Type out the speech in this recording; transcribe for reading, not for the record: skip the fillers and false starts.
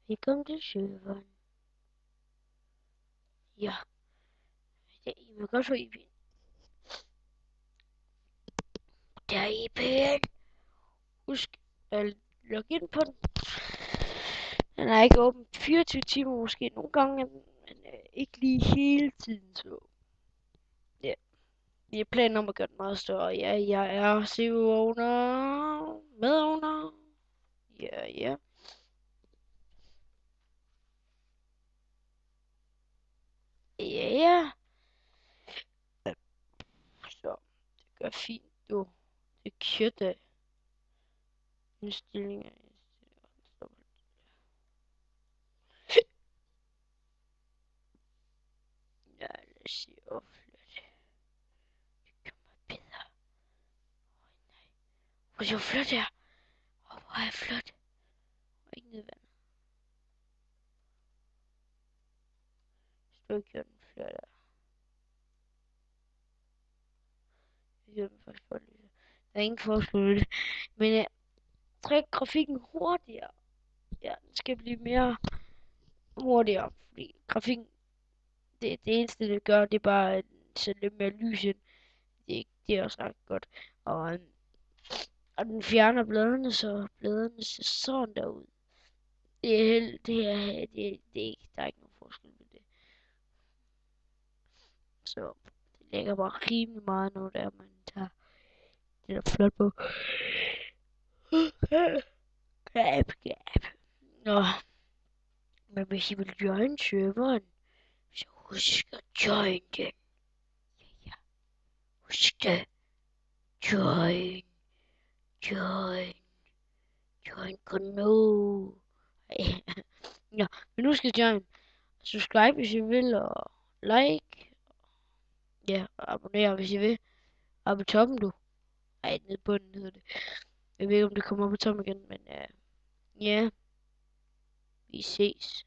Velkommen til serveren. Ja, I må godt få IP'en. Der er IP'en. Husk at logge ind på den. Den er ikke åben 24 timer måske. Nogle gange men ikke lige hele tiden. Så ja, vi har planer om at gøre den meget større. Ja, jeg er CEO-owner. Medowner. Ja, ja. Ja, ja. Så det gør fint, du. Det kørte indstillinger. Ja, lad os se. Åh, flot. Det kommer bedre. Hvor er det flot her. Åh, hvor er jeg flot. Og ikke ned i vandet. Så gjorde den flot her. Jeg gjorde den faktisk godt lige. Der er ingen forskel. Men jeg trækker grafikken hurtigere. Ja, den skal blive mere hurtigere. Fordi grafikken, det eneste det gør, det er bare at sætte lidt mere lys ind. Det er også ret godt. Og, og den fjerner bladene, så bladene ser sådan der ud. Der er ikke nogen forskel ved det. Så det lægger bare rimelig meget, når der man tager det der flot på. Grab. Nå, men hvis I vil join serveren, så husk at join den. Ja, husk det. Join. Kun nu. Nå, men nu skal I join. Subscribe, hvis I vil, og like. Ja, og abonnere, hvis I vil. Og på toppen, du. Ej, nede på den hedder det. Jeg ved ikke, om det kommer op på toppen igen, men ja. Vi ses.